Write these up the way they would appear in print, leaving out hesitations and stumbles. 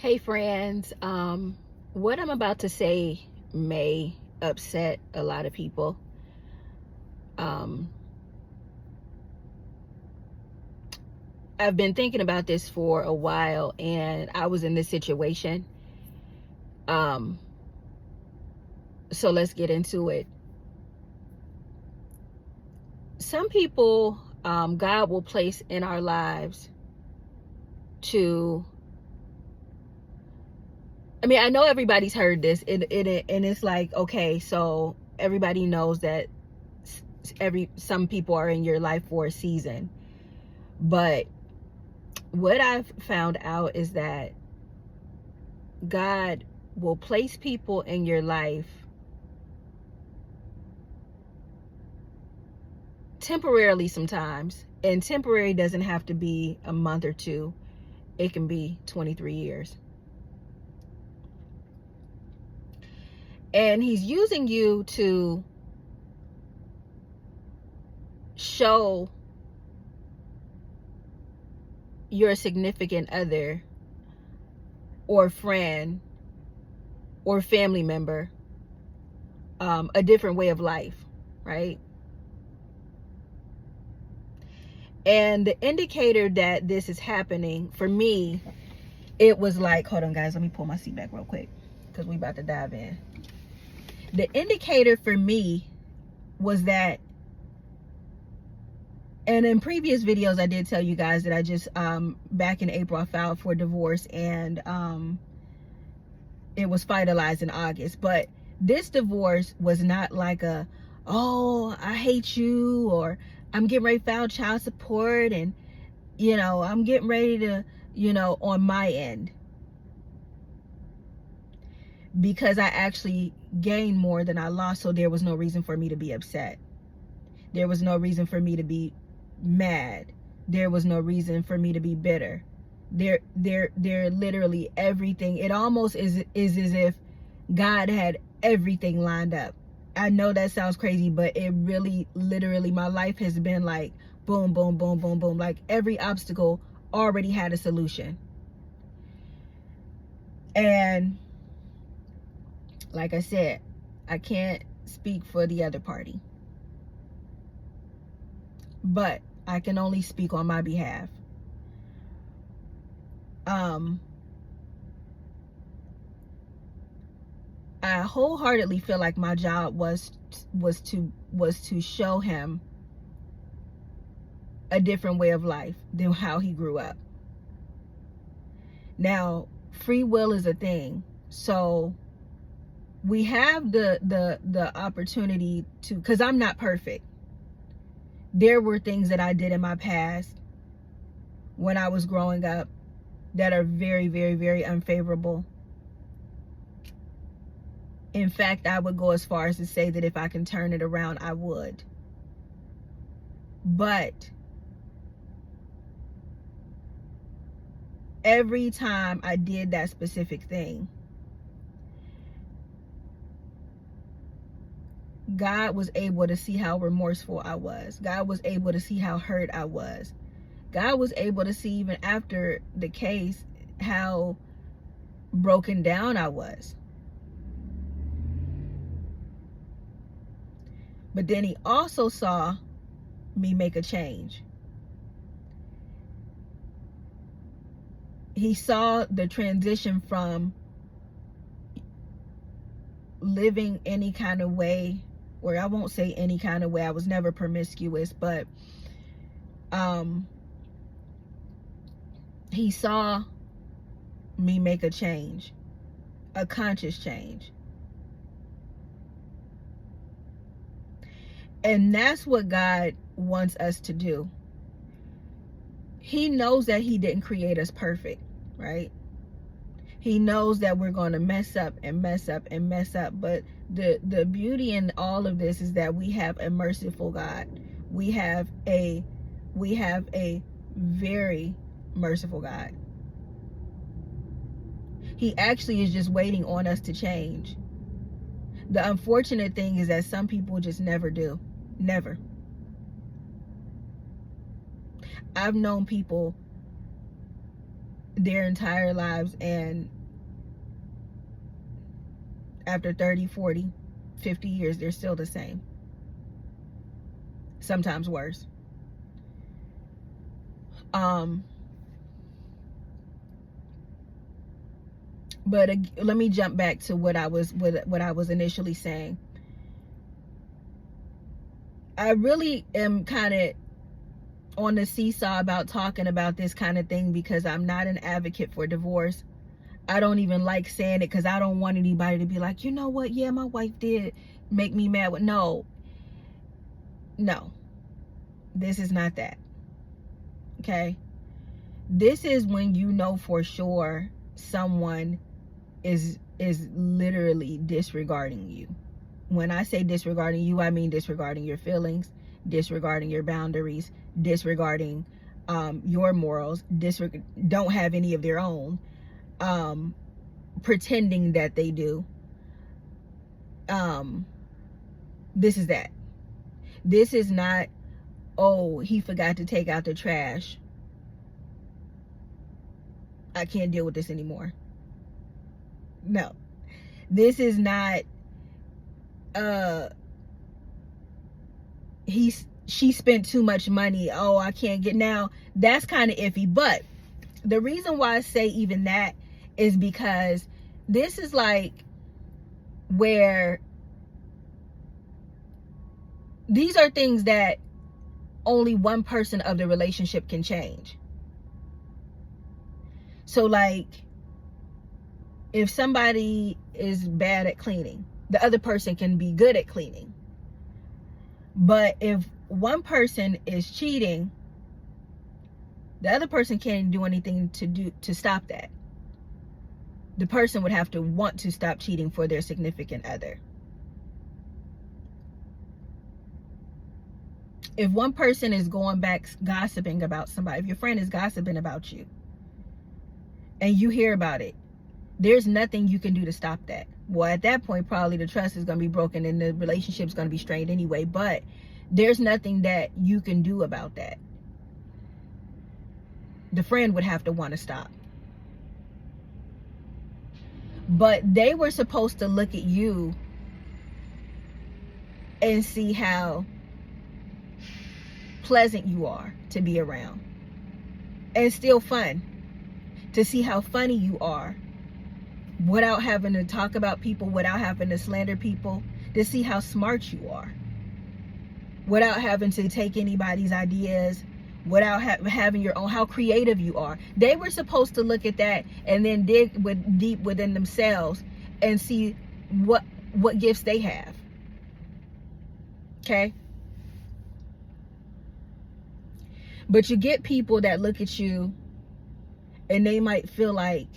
Hey friends, what I'm about to say may upset a lot of people. Um, I've been thinking about this for a while, and I was in this situation. Um, so let's get into it. Some people, God will place in our lives to, I know everybody's heard this, and it's like, okay, so everybody knows that some people are in your life for a season. But what I've found out is that God will place people in your life temporarily sometimes. And temporary doesn't have to be a month or two, it can be 23 years. And He's using you to show your significant other or friend or family member a different way of life, right? And the indicator that this is happening for me, it was like, hold on guys, let me pull my seat back real quick because we about to dive in. The indicator for me was that, and in previous videos I did tell you guys that I just back in April I filed for divorce, and it was finalized in August. But this divorce was not like a, oh, I hate you, or I'm getting ready to file child support, and I'm getting ready to, on my end, because I actually gained more than I lost. So there was no reason for me to be upset. There was no reason for me to be mad. There was no reason for me to be bitter. There literally everything. It almost is as if God had everything lined up. I know that sounds crazy, but it really, literally, my life has been like boom, boom, boom, boom, boom. Like every obstacle already had a solution. And like I said, I can't speak for the other party, but I can only speak on my behalf. I wholeheartedly feel like my job was to show him a different way of life than how he grew up. Now, free will is a thing, so we have the opportunity to, because I'm not perfect. There were things that I did in my past when I was growing up that are very, very, very unfavorable. In fact, I would go as far as to say that if I can turn it around, I would. But every time I did that specific thing, God was able to see how remorseful I was. God was able to see how hurt I was. God was able to see, even after the case, how broken down I was. But then He also saw me make a change. He saw the transition from living any kind of way, or I won't say any kind of way, I was never promiscuous, but He saw me make a change, a conscious change. And that's what God wants us to do. He knows that He didn't create us perfect, right? He knows that we're going to mess up and mess up and mess up. But the beauty in all of this is that we have a merciful God. We have a very merciful God. He actually is just waiting on us to change. The unfortunate thing is that some people just never do. Never. I've known people their entire lives, and after 30, 40, 50 years, they're still the same. Sometimes worse. But let me jump back to what I was initially saying. I really am kind of on the seesaw about talking about this kind of thing, because I'm not an advocate for divorce. I don't even like saying it, because I don't want anybody to be like, you know what, yeah, my wife did make me mad. No, this is not that. Okay, this is when you know for sure someone is literally disregarding you. When I say disregarding you, I mean disregarding your feelings, disregarding your boundaries, disregarding your morals, don't have any of their own, pretending that they do. This is that. This is not, oh, he forgot to take out the trash, I can't deal with this anymore. No, this is not she spent too much money, oh, I can't get. Now that's kind of iffy, but the reason why I say even that is because this is like where these are things that only one person of the relationship can change. So like, if somebody is bad at cleaning, the other person can be good at cleaning. But if one person is cheating, the other person can't do anything to stop that. The person would have to want to stop cheating for their significant other. If one person is going back gossiping about somebody, if your friend is gossiping about you and you hear about it, there's nothing you can do to stop that. Well, at that point, probably the trust is going to be broken and the relationship's going to be strained anyway, but there's nothing that you can do about that. The friend would have to want to stop. But they were supposed to look at you and see how pleasant you are to be around, and still fun, to see how funny you are without having to talk about people, without having to slander people, to see how smart you are without having to take anybody's ideas, without having your own, how creative you are. They were supposed to look at that and then dig deep within themselves and see what gifts they have. Okay? But you get people that look at you and they might feel like,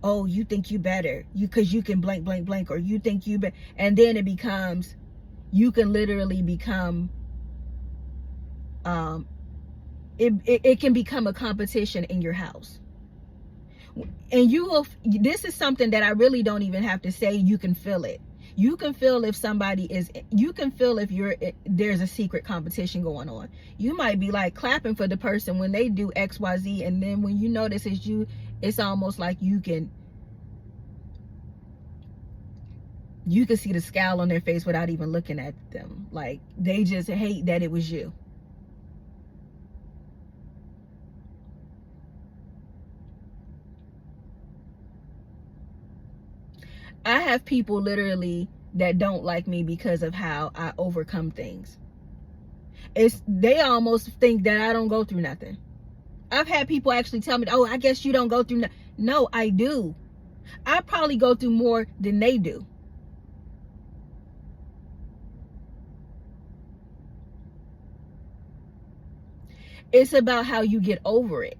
oh, you think you better, because you can blank, blank, blank, or you think you better. And then it becomes, you can literally become, it can become a competition in your house. And this is something that I really don't even have to say. You can feel it. You can feel if there's a secret competition going on. You might be like clapping for the person when they do XYZ, and then when you notice it's you, it's almost like you can see the scowl on their face without even looking at them. Like they just hate that it was you. I have people literally that don't like me because of how I overcome things. They almost think that I don't go through nothing. I've had people actually tell me, oh, I guess you don't go through nothing. No, I do. I probably go through more than they do. It's about how you get over it.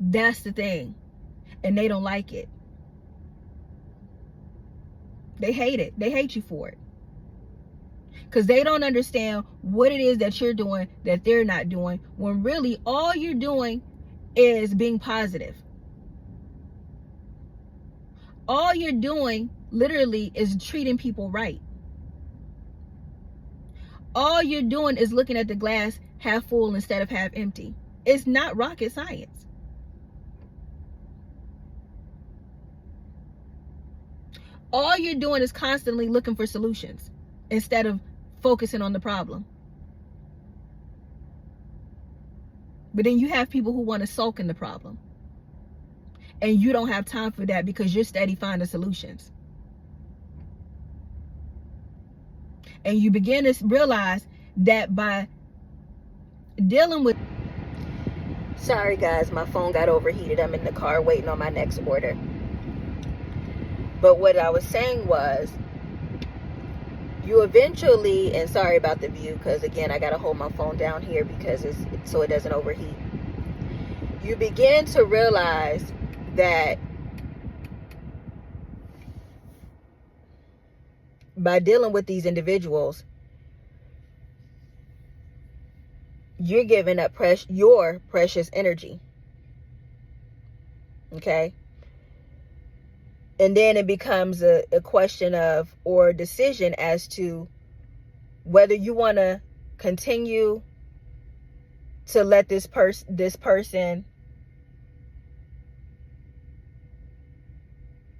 That's the thing. And they don't like it. They hate it. They hate you for it. Because they don't understand what it is that you're doing that they're not doing, when really all you're doing is being positive. All you're doing literally is treating people right. All you're doing is looking at the glass half full instead of half empty. It's not rocket science. All you're doing is constantly looking for solutions instead of focusing on the problem. But then you have people who want to sulk in the problem. And you don't have time for that because you're steady finding solutions. And you begin to realize that by dealing with... Sorry guys, my phone got overheated. I'm in the car waiting on my next order. But what I was saying was, you eventually, and sorry about the view, because again, I got to hold my phone down here because so it doesn't overheat. You begin to realize that by dealing with these individuals, you're giving up your precious energy. Okay? And then it becomes a question of, or a decision as to whether you want to continue to let this person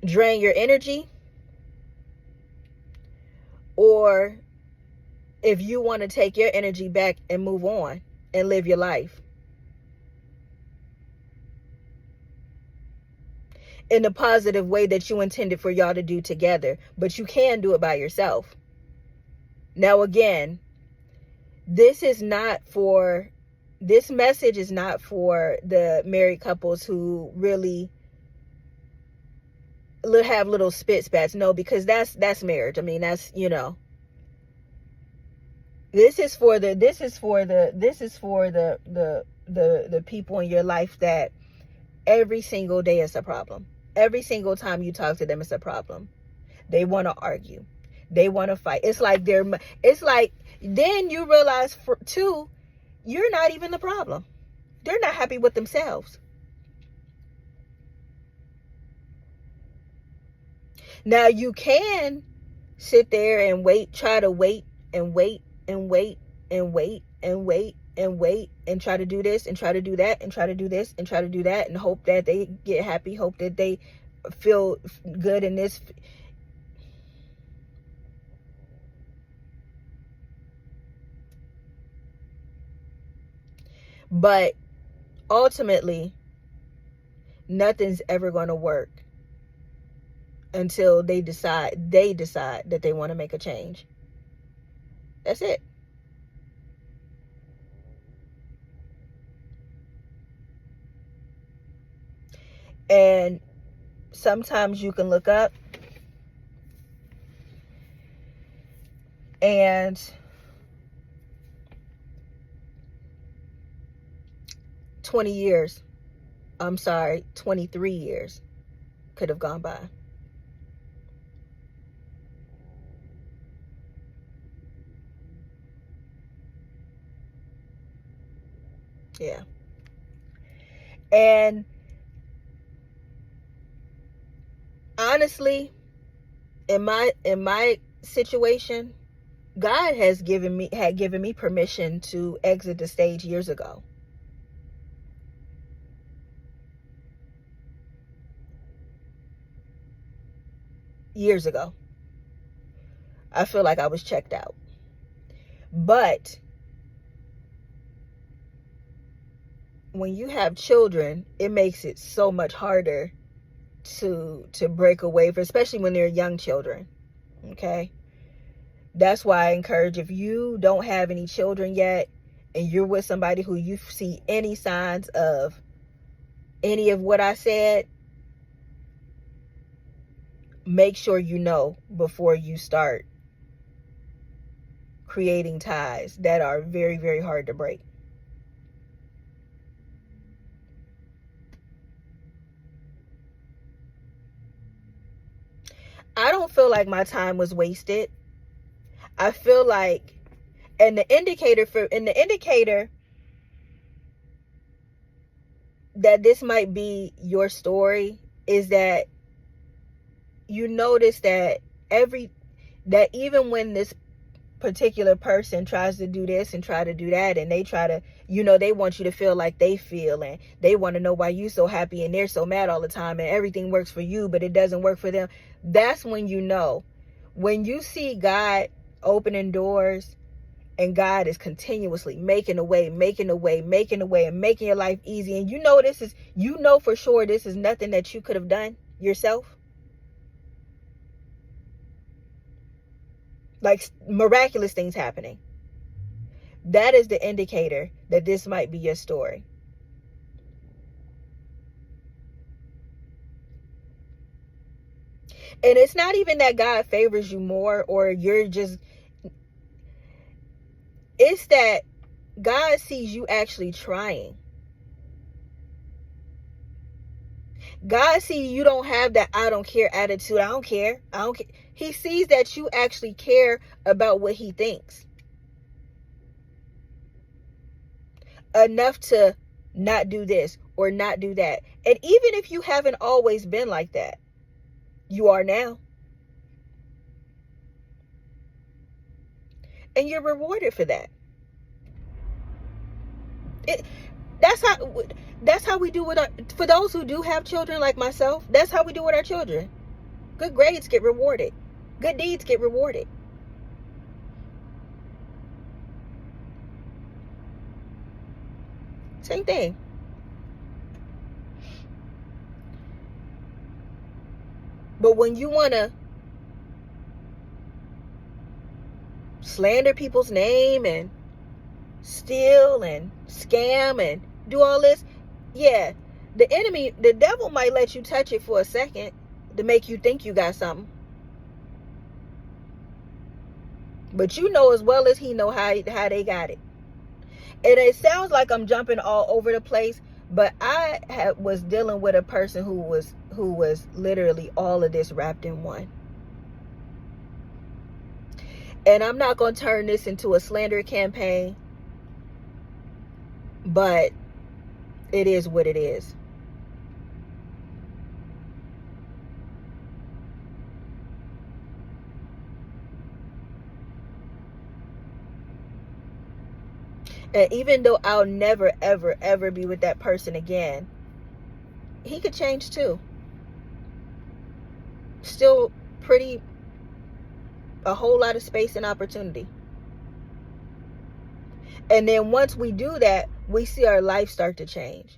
drain your energy, or if you want to take your energy back and move on and live your life in the positive way that you intended for y'all to do together. But you can do it by yourself. Now again, this message is not for the married couples who really have little spats. No, because that's marriage. I mean, that's, this is for the people in your life that every single day is a problem. Every single time you talk to them, it's a problem. They want to argue. They want to fight. It's like then you realize too, you're not even the problem. They're not happy with themselves. Now you can sit there and try to wait and try to do this and try to do that and try to do this and try to do that and hope that they get happy, hope that they feel good in this. But ultimately, nothing's ever going to work until they decide that they want to make a change. That's it. And sometimes you can look up and 23 years could have gone by. Yeah. And honestly, in my situation, God had given me permission to exit the stage years ago. Years ago. I feel like I was checked out. But when you have children, it makes it so much harder to break away, especially when they're young children. Okay? That's why I encourage, if you don't have any children yet and you're with somebody who you see any signs of any of what I said, make sure you know before you start creating ties that are very, very hard to break. I don't feel like my time was wasted. I feel like, and the indicator that this might be your story is that you notice that even when this particular person tries to do this and try to do that, and they try to, they want you to feel like they feel, and they want to know why you so happy and they're so mad all the time, and everything works for you but it doesn't work for them. That's when when you see God opening doors, and God is continuously making a way, making a way, making a way, and making your life easy, and you know for sure this is nothing that you could have done yourself. Like miraculous things happening. That is the indicator that this might be your story. And it's not even that God favors you more, or it's that God sees you actually trying. God sees you don't have that I don't care attitude. I don't care. He sees that you actually care about what he thinks. Enough to not do this or not do that. And even if you haven't always been like that, you are now. And you're rewarded for that. That's how we do with for those who do have children like myself, that's how we do with our children. Good grades get rewarded. Good deeds get rewarded. Same thing. But when you want to slander people's name and steal and scam and do all this, yeah, the devil might let you touch it for a second to make you think you got something. But you know as well as he know how they got it. And it sounds like I'm jumping all over the place, but I was dealing with a person who was literally all of this wrapped in one. And I'm not going to turn this into a slander campaign, but it is what it is. And even though I'll never, ever, ever be with that person again, he could change too. Still a whole lot of space and opportunity. And then once we do that, we see our life start to change.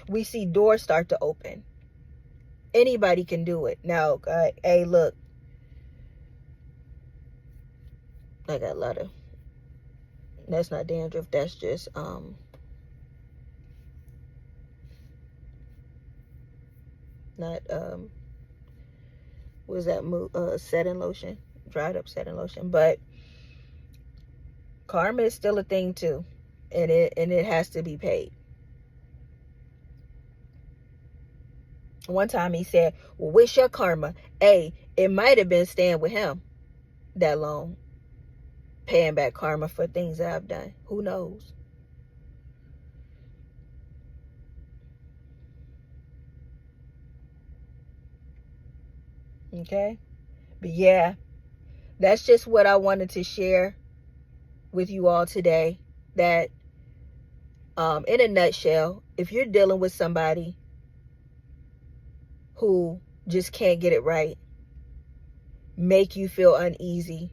We see doors start to open. Anybody can do it. Now, hey, look. I got a lot of... That's not dandruff. That's just... Not... Was that setting lotion? Dried up setting lotion. But karma is still a thing too. And it has to be paid. One time he said, well, what's your karma? Hey, it might have been staying with him that long. Paying back karma for things that I've done. Who knows? Okay? But yeah, that's just what I wanted to share with you all today. That in a nutshell, if you're dealing with somebody who just can't get it right, make you feel uneasy,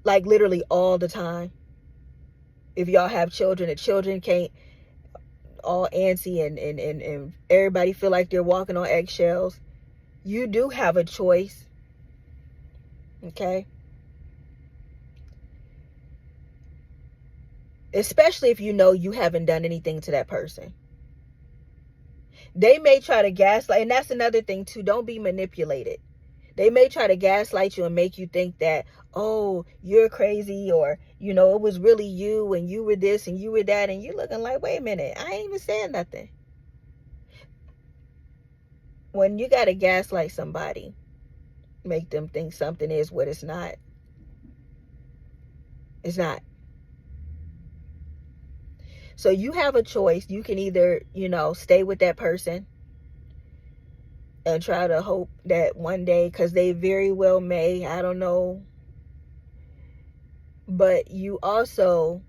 like literally all the time. If y'all have children, the children can't, all antsy and everybody feel like they're walking on eggshells. You do have a choice. Okay? Especially if you know you haven't done anything to that person. They may try to gaslight, and that's another thing too. Don't be manipulated. They may try to gaslight you and make you think that, oh, you're crazy, or, it was really you, and you were this and you were that, and you're looking like, wait a minute, I ain't even saying nothing. When you got to gaslight somebody, make them think something is what it's not. It's not. So you have a choice. You can either, stay with that person and try to hope that one day, because they very well may, I don't know, but you also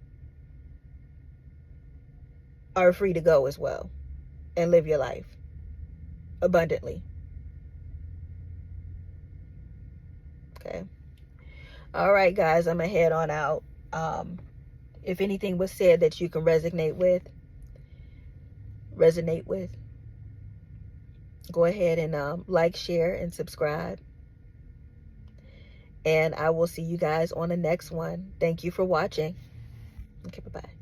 are free to go as well and live your life abundantly. Okay. All right, guys, I'm gonna head on out. If anything was said that you can resonate with, go ahead and like, share, and subscribe. And I will see you guys on the next one. Thank you for watching. Okay, bye-bye.